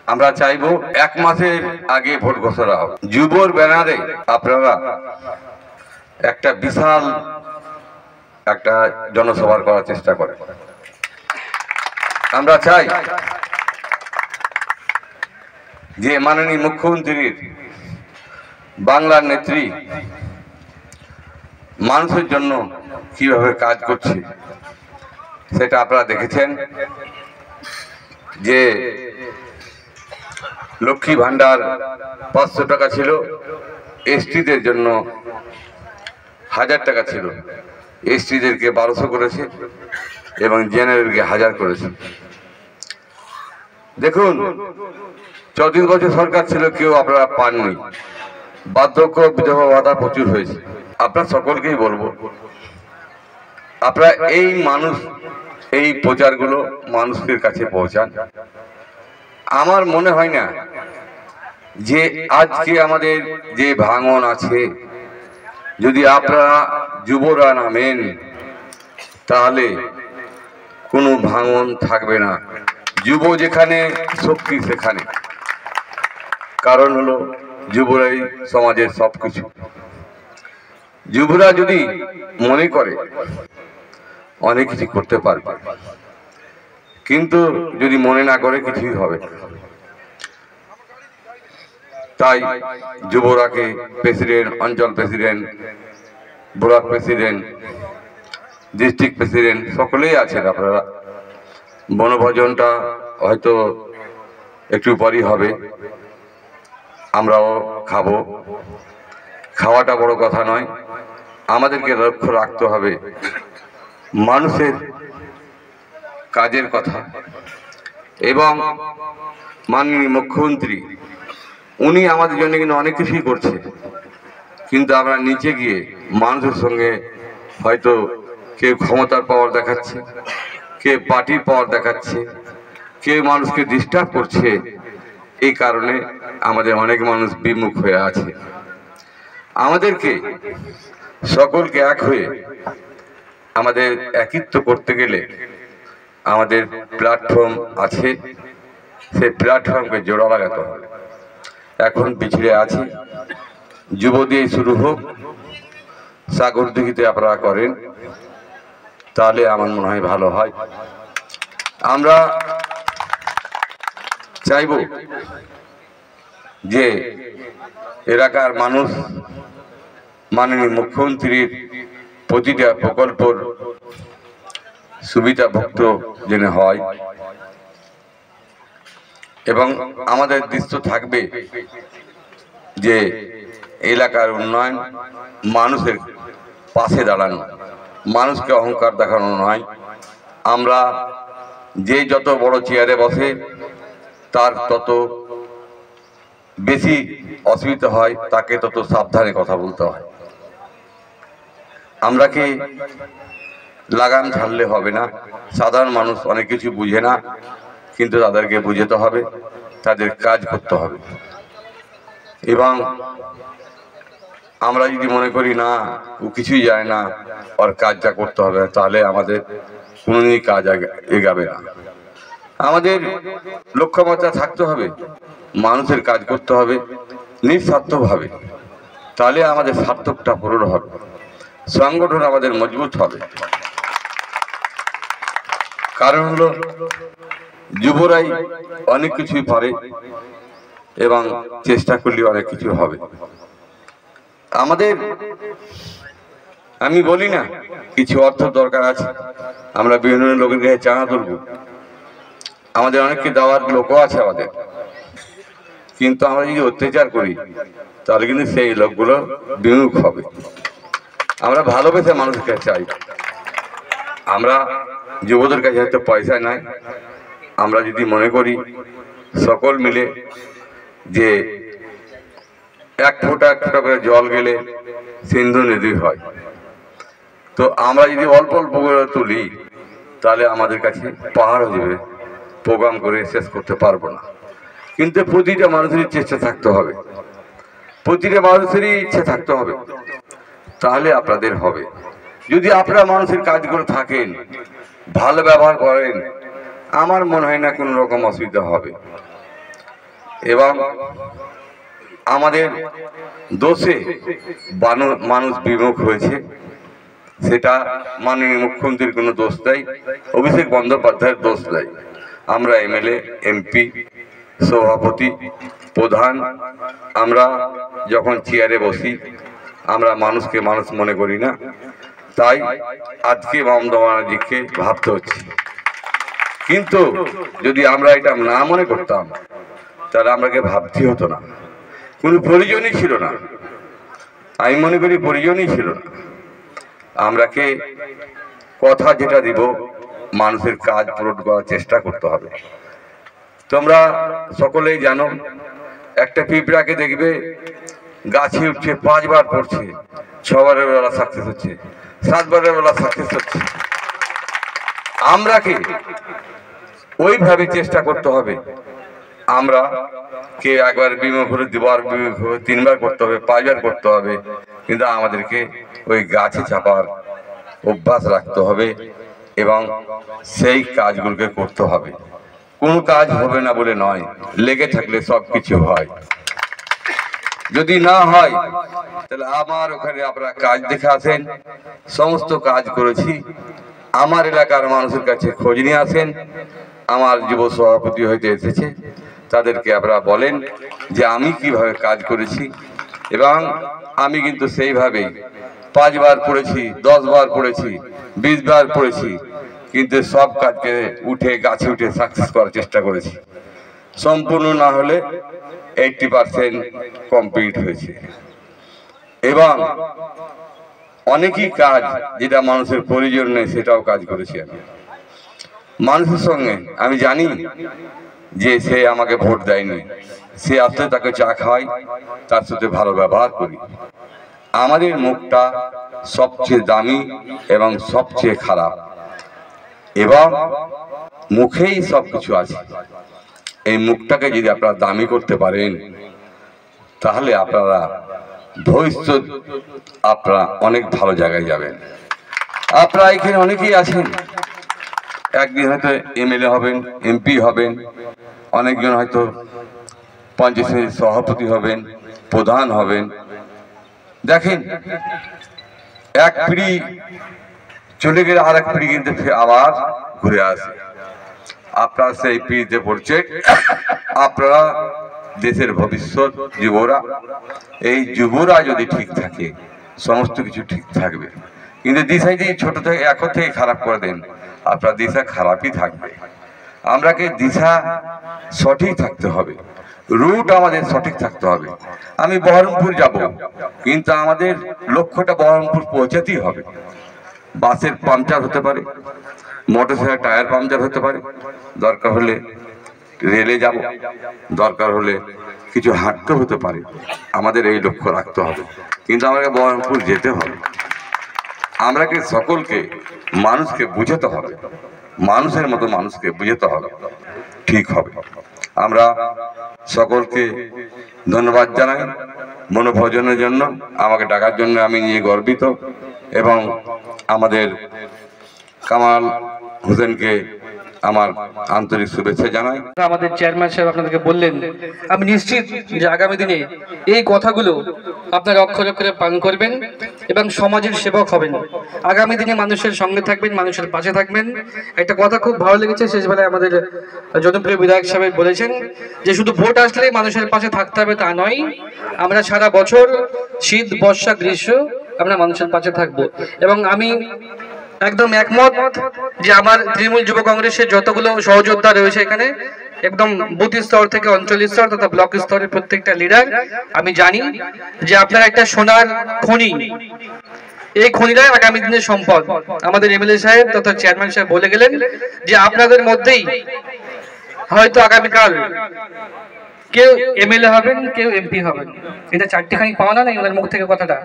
আমরা চাইবো 1 মাসের আগে ভোট ঘোষণা হবে। যুবর ব্যানারে আপনারা একটা বিশাল একটা জনসভা করার চেষ্টা করেন। আমরা চাই যে মাননীয় মুখ্যমন্ত্রীর বাংলার নেত্রী মানুষের জন্য কিভাবে কাজ করছে সেটা আপনারা দেখেছেন। যে লক্ষ্মী ভান্ডার 500 টাকা ছিল, এসটিদের জন্য 1000 টাকা ছিল, এসটিদেরকে 1200 করেছে এবং জেনারেলকে 1000 করেছে। দেখুন 34 বছর সরকার ছিল, কেউ আপনারা পাননি। বার্ধক্য বিধবা ভাতা প্রচুর হয়েছে। আপনার সকলকেই বলবো, আপনারা এই প্রচারগুলো মানুষের কাছে পৌঁছান। আমার মনে হয় না যে আজকে আমাদের যে ভাঙন আছে, যদি আপনারা যুবরা নামেন তাহলে কোনো ভাঙন থাকবে না। যুব যেখানে শক্তি সেখানে। কারণ হলো যুবরাই সমাজের সবকিছু। যুবরা যদি মনে করে অনেক কিছু করতে পারবে, কিন্তু যদি মনে না করে কিছুই হবে। তাই যুবরাকে প্রেসিডেন্ট, অঞ্চল president, block president, district president সকলেই আছেন আপনারা। বনভোজনটা হয়তো একটু পরই হবে, আমরাও খাবো। খাওয়াটা বড় কথা নয়, আমাদেরকে লক্ষ্য রাখতে হবে মানুষের কাজের কথা। এবং মাননীয় মুখ্যমন্ত্রী উনি আমাদের জন্য কিন্তু অনেক কিছুই করছে, কিন্তু আমরা নিচে গিয়ে মানুষের সঙ্গে হয়তো কেউ ক্ষমতার পাওয়ার দেখাচ্ছে, কেউ পার্টির পাওয়ার দেখাচ্ছে, কেউ মানুষকে ডিস্টার্ব করছে। এই কারণে আমাদের অনেক মানুষ বিমুখ হয়ে আছে। আমাদেরকে সকলকে এক হয়ে আমাদের একত্ব করতে গেলে আমাদের প্ল্যাটফর্ম আছে, সেই প্ল্যাটফর্মকে জোড়া লাগাতে হবে। এখন পিছিয়ে আছি, যুব দিয়ে শুরু হোক, সাগরদিঘিতে আপনারা করেন, তাহলে আমার মনে হয় ভালো হয়। আমরা চাইব যে এলাকার মানুষ মাননীয় মুখ্যমন্ত্রীর প্রতিটা প্রকল্পের সুবিধাভুক্ত যেন হয়। এবং আমাদের দৃশ্য থাকবে যে এলাকার উন্নয়ন, মানুষের পাশে দাঁড়ানো, মানুষকে অহংকার দেখানো নয়। আমরা যে যত বড় চেয়ারে বসে তার তত বেশি অসুবিধা হয়, তাকে তত সাবধানে কথা বলতে হয়। আমরা কি লাগাম ছাড়লে হবে না। সাধারণ মানুষ অনেক কিছু বুঝে না, কিন্তু তাদেরকে বুঝতে হবে, তাদের কাজ করতে হবে। এবং আমরা যদি মনে করি না ও কিছুই জানে না, ওর কাজটা করতে হবে, তাহলে আমাদের কোনোদিনই কাজ এগাবে না। আমাদের লক্ষ্যমাত্রা থাকতে হবে, মানুষের কাজ করতে হবে নিঃস্বার্থভাবে, তাহলে আমাদের সার্থকটা পূরণ হবে, সংগঠন আমাদের মজবুত হবে। কারণ হলো যুবরাই অনেক কিছুই পারে এবং চেষ্টা করলে অনেক কিছু হবে। আমাদের, আমি বলি না কিছু অর্থ দরকার আছে, আমরা বিভিন্ন লোকের কাছে চাঁদা তুলব, আমাদের অনেককে দেওয়ার লোকও আছে আমাদের, কিন্তু আমরা যদি অত্যাচার করি তাহলে কিন্তু সেই লোকগুলো বিমুখ হবে। আমরা ভালোবেসে মানুষকে চাই। আমরা যুবদের কাছে হয়তো পয়সা নাই, আমরা যদি মনে করি সকল মিলে যে 1 ফোঁটা করে জল গেলে সিন্ধু নদী হয়, তো আমরা যদি অল্প অল্প করে তুলি তাহলে আমাদের কাছে পাহাড় হয়ে যাবে, প্রোগ্রাম করে শেষ করতে পারবো না। কিন্তু প্রতিটা মানুষেরই চেষ্টা থাকতে হবে, প্রতিটা মানুষেরই ইচ্ছে থাকতে হবে, তাহলে আপনাদের হবে। যদি আপনারা মানুষের কাজগুলো থাকেন, ভালো ব্যবহার করেন, আমার মনে হয় না কোনো রকম অসুবিধা হবে। এবং আমাদের দোষে মানুষ বিমুখ হয়েছে, সেটা মাননীয় মুখ্যমন্ত্রীর কোনো দোষ দেয়, অভিষেক বন্দ্যোপাধ্যায়ের দোষ দেয়। আমরা এমএলএ, এমপি, সভাপতি, প্রধান, আমরা যখন চেয়ারে বসি আমরা মানুষকে মানুষ মনে করি না, তাই আজকে মমতা ব্যানার্জিকে ভাবতে হচ্ছে। কিন্তু যদি আমরা এটা না মনে করতাম তাহলে আমাকে ভাবতে হতো না, কোনো প্রয়োজনই ছিল না। আমি মনে করি প্রয়োজনই ছিল না। আমরাকে কথা যেটা দিব মানুষের কাজ পূরণ করার চেষ্টা করতে হবে। তোমরা সকলেই জানো, একটা পিঁপড়াকে দেখবে গাছে উঠছে, 5 বার পড়ছে, 6 বারের বেলা সাকসেস হচ্ছে, 7 বারের বেলা সাকসেস হচ্ছে। আমরাকে ওইভাবে চেষ্টা করতে হবে। আমরা কে একবার বিমুখ হলে 2 বার বিমুখ হবে, 3 বার করতে হবে, 5 বার করতে হবে, কিন্তু আমাদেরকে ওই গাছে চাপার অভ্যাস রাখতে হবে এবং সেই কাজগুলোকে করতে হবে। কোনো কাজ হবে না বলে নয়, লেগে থাকলে সব কিছু হয়। যদি না হয় তাহলে আমার ওখানে আপনারা কাজ দেখে আসেন, সমস্ত কাজ করেছি। আমার এলাকার মানুষের কাছে খোঁজ নিয়ে আসেন, আমার যুব সভাপতি হইতে এসেছে, তাদেরকে আপনারা বলেন যে আমি কিভাবে কাজ করেছি। এবং আমি কিন্তু সেইভাবেই 5 বার পড়েছি, 10 বার পড়েছি, 20 বার পড়েছি, কিন্তু সব কাজকে উঠে গাছে উঠে সাকসেস করার চেষ্টা করেছি। সম্পূর্ণ না হলে 80% কমপ্লিট হয়েছে। এবং অনেকই কাজ যেটা মানুষের প্রয়োজন নেই সেটাও কাজ করেছি আমি। মানুষের সঙ্গে আমি জানি যে সে আমাকে ভোট দেয়নি, সে আসলে তাকে চা খাওয়াই, তার সাথে ভালো ব্যবহার করি। আমাদের মুখটা সবচেয়ে দামি এবং সবচেয়ে খারাপ, এবং মুখেই সবকিছু আছে। এই মুখটাকে যদি আপনারা দামি করতে পারেন তাহলে আপনারা ভবিষ্যৎ আপনারা অনেক ভালো জায়গায় যাবেন। আপনারা এখানে অনেকেই আছেন, একদিন হয়তো এমএলএ হবেন, এমপি হবেন, অনেকজন হয়তো পঞ্চায়েত সভাপতি হবেন, প্রধান হবেন। দেখেন, এক পিঁড়ি চলে গেলে আর এক পিঁড়ি কিন্তু আবার ঘুরে আসে। আপনারা সেই পিঁড়িতে পড়ছে, আপনারা দেশের ভবিষ্যৎ যুবরা। এই যুবরা যদি ঠিক থাকে সমস্ত কিছু ঠিক থাকবে। কিন্তু দিশাই যদি ছোট থেকে এখন থেকে খারাপ করে দেন, আপনার দিশা খারাপই থাকবে। আমরাকে দিশা সঠিক থাকতে হবে, রুট আমাদের সঠিক থাকতে হবে। আমি বহরমপুর যাব, কিন্তু আমাদের লক্ষ্যটা বহরমপুর পৌঁছাতেই হবে। বাসের পাংচার হতে পারে, মোটরসাইকেল টায়ার পাংচার হতে পারে, দরকার হলে রেলে যাব, দরকার হলে কিছু হাঁটতে হতে পারে। আমাদের এই লক্ষ্য রাখতে হবে, কিন্তু আমাকে বহরমপুর যেতে হবে। আমরাকে সকলকে মানুষকে বুঝাতে হবে, মানুষের মতো মানুষকে বুঝাতে হবে, ঠিক হবে। আমরা সকলকে ধন্যবাদ জানাই মনোভোজনের জন্য, আমাকে ডাকার জন্য আমি নিয়ে গর্বিত। এবং আমাদের কামাল হোসেনকে আমার আন্তরিক শুভেচ্ছা জানাই। আমাদের চেয়ারম্যান সাহেব আপনাদেরকে বললেন, আমি নিশ্চিত যে আগামী দিনে এই কথাগুলো আপনারা অক্ষরে অক্ষরে পালন করবেন এবং সমাজের সেবক হবেন। আগামী দিনে মানুষের সঙ্গে থাকবেন, মানুষের পাশে থাকবেন। একটা কথা খুব ভালো লেগেছে, শেষবেলায় আমাদের জনপ্রিয় বিধায়ক সাহেব বলেছেন যে শুধু ভোট আসলেই মানুষের পাশে থাকতে হবে তা নয়, আমরা সারা বছর শীত, বর্ষা, গ্রীষ্ম আমরা মানুষের পাশে থাকবো। এবং আমি একদম একমত যে আমার তৃণমূল যুব কংগ্রেসের যতগুলো সহযোদ্ধা রয়েছে এখানে, একদম বুথ স্তর থেকে অঞ্চল স্তর তথা ব্লক স্তরের প্রত্যেকটা লিডার, আমি জানি যে আপনারা একটা সোনার খনি, এই খনিটাই আগামী দিনের সম্পদ। আমাদের এমএলএ সাহেব তথা চেয়ারম্যান সাহেব বলে গেলেন যে আপনাদের মধ্যেই হয়তো আগামীকাল কেউ এমএলএ হবেন, কেউ এমপি হবেন। এটা চারটিখানি পাওয়া না ওনার মুখ থেকে কথাটা।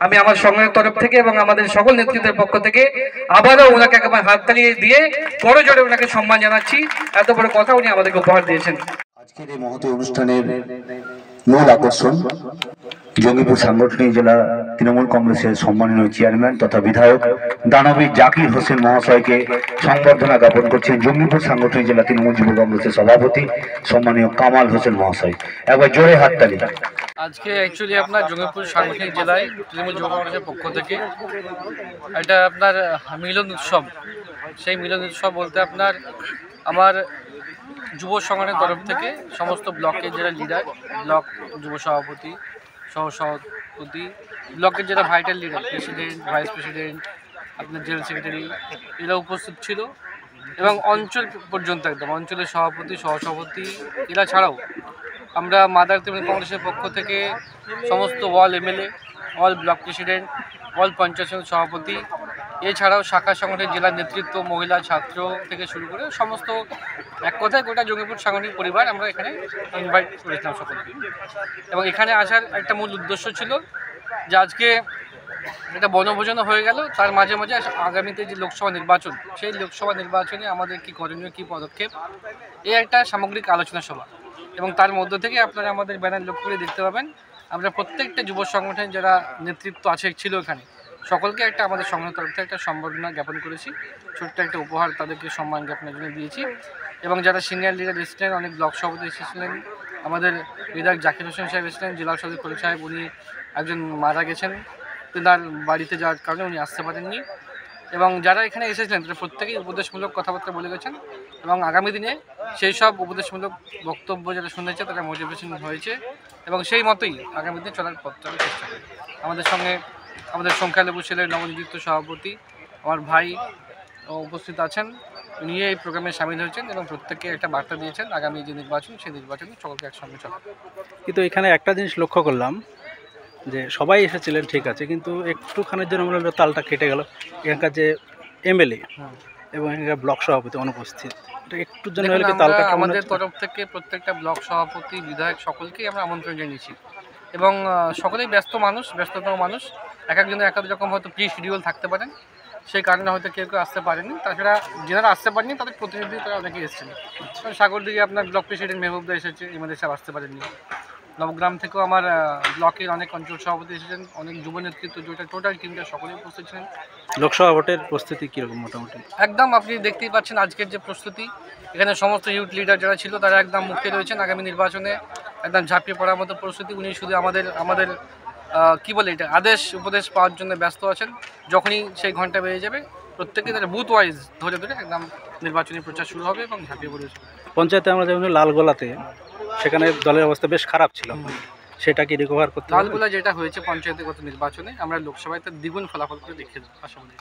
আমি আমার সংগঠনের তরফ থেকে এবং আমাদের সকল নেতৃত্বের পক্ষ থেকে আবারও ওনাকে একবার হাততালি দিয়ে বড় জোরে ওনাকে সম্মান জানাচ্ছি। এত বড় কথা উনি আমাদেরকে উপহার দিয়েছেন। আজকের এই মহতি অনুষ্ঠানের মূল আকর্ষণ জঙ্গিপুর সাংগঠনিক জেলা তৃণমূল কংগ্রেসের সম্মানীয় চেয়ারম্যান তথা বিধায়ক দানবীর জাকির হোসেন মহাশয়কে সংবর্ধনা জ্ঞাপন করছেন জঙ্গিপুর সাংগঠনিক জেলা তৃণমূল যুব কংগ্রেসের সভাপতি সম্মানীয় কামাল হোসেন মহাশয়। একবার জোরে হাততালি। আজকে অ্যাকচুয়ালি আপনার জঙ্গিপুর সাংগঠনিক জেলায় তৃণমূল যুব কংগ্রেসের পক্ষ থেকে এটা আপনার মিলন উৎসব। সেই মিলন উৎসব বলতে আপনার আমার যুব সংগঠনের তরফ থেকে সমস্ত ব্লকের যারা লিডার, ব্লক যুব সভাপতি, সহসভাপতি, ব্লকের যারা vital leader, president, vice president, আপনার জেনারেল সেক্রেটারি, এরা উপস্থিত ছিল এবং অঞ্চল পর্যন্ত একদম অঞ্চলের সভাপতি, সহসভাপতি এরা ছাড়াও আমরা মাদার তৃণমূল কংগ্রেসের পক্ষ থেকে সমস্ত ওয়াল MLA, all block president, all panchayat সমিতির সভাপতি, এছাড়াও শাখা সংগঠনের জেলার নেতৃত্ব, মহিলা, ছাত্র থেকে শুরু করে সমস্ত এক কথায় গোটা জঙ্গিপুর সাংগঠনিক পরিবার আমরা এখানে ইনভাইট করেছিলাম সকলকে। এবং এখানে আসার একটা মূল উদ্দেশ্য ছিল যে আজকে এটা বনভোজনও হয়ে গেল, তার মাঝে মাঝে আগামীতে যে লোকসভা নির্বাচন, সেই লোকসভা নির্বাচনে আমাদের কী করণীয়, কী পদক্ষেপ, এই একটা সামগ্রিক আলোচনা সভা। এবং তার মধ্য থেকে আপনারা আমাদের ব্যানার লক্ষ্য করে দেখতে পাবেন আমরা প্রত্যেকটা যুব সংগঠনের যারা নেতৃত্ব ছিল এখানে সকলকে একটা আমাদের সংগঠনের তরফ থেকে একটা সম্বর্ধনা জ্ঞাপন করেছি, ছোট্ট একটা উপহার তাদেরকে সম্মান জ্ঞাপনের জন্য দিয়েছি। এবং যারা সিনিয়র লিডার এসেছিলেন, অনেক ব্লক সভাপতি এসেছিলেন, আমাদের বিধায়ক জাকির হোসেন সাহেব এসেছিলেন, জেলা সভাপতি খলিল সাহেব, উনি একজন মারা গেছেন, তার বাড়িতে যাওয়ার কারণে উনি আসতে পারেননি। এবং যারা এখানে এসেছিলেন তারা প্রত্যেকেই উপদেশমূলক কথাবার্তা বলে গেছেন এবং আগামী দিনে সেই সব উপদেশমূলক বক্তব্য যারা শুনেছে তারা মোটিভেশন হয়েছে এবং সেই মতোই আগামী দিনে চলার পথটা আমি চেষ্টা করি। আমাদের সঙ্গে আমাদের সংখ্যালঘু সেলের নবনিযুক্ত সভাপতি আমার ভাই উপস্থিত আছেন, উনি এই প্রোগ্রামে সামিল হয়েছেন এবং প্রত্যেককে একটা বার্তা দিয়েছেন আগামী যে নির্বাচন সেই নির্বাচনে সকলকে একসঙ্গে চলা। কিন্তু এখানে একটা জিনিস লক্ষ্য করলাম যে সবাই এসেছিলেন ঠিক আছে, কিন্তু একটুখানির জন্য মনে হলো তালটা কেটে গেল। এখানকার যে এমএলএ এবং এখানকার ব্লক সভাপতি অনুপস্থিত, এটা একটু জন্য হলে কি তালটা কেমন? আমাদের তরফ থেকে প্রত্যেকটা ব্লক সভাপতি, বিধায়ক সকলকেই আমরা আমন্ত্রণ জানিয়েছি এবং সকলেই ব্যস্ততম মানুষ, এক একজনের এক এক রকম হয়তো প্রি শিডিউল থাকতে পারেন, সেই কারণে হয়তো কেউ আসতে পারেনি। তাছাড়া যারা আসতে পারেনি তাদের প্রতিনিধি তারা অনেকেই এসেছেন। সাগরদিঘি আপনার ব্লক প্রেসিডেন্ট মেহবুবদা এসেছে, এমএলএ সাহেব আসতে পারেননি। নবগ্রাম থেকেও আমার ব্লকের অনেক অঞ্চল সভাপতি এসেছেন, অনেক যুব নেতৃত্ব, যেটা টোটাল টিমটা সকলেই উপস্থিত ছিলেন। লোকসভা ভোটের প্রস্তুতি কীরকম মোটামুটি? একদম আপনি দেখতেই পাচ্ছেন আজকের যে প্রস্তুতি, এখানে সমস্ত ইউথ লিডার যারা ছিল তারা একদম মুখে রয়েছেন আগামী নির্বাচনে একদম ঝাঁপিয়ে পড়ার মতো প্রস্তুতি। উনি শুধু আমাদের কী বলে এটা আদেশ উপদেশ পাওয়ার জন্য ব্যস্ত আছেন। যখনই সেই ঘন্টা বেজে যাবে প্রত্যেকে তারা বুথ ওয়াইজ ধরে একদম নির্বাচনী প্রচার শুরু হবে এবং ঝাঁপিয়ে পড়েছে। পঞ্চায়েতে আমরা যেমন লালগোলাতে, সেখানে দলের অবস্থা বেশ খারাপ ছিল, সেটা কি রিকভার করতে হবে? লালগোলা যেটা হয়েছে পঞ্চায়েতে গত নির্বাচনে, আমরা লোকসভায় তার দ্বিগুণ ফলাফল করে দেখে আশা করি।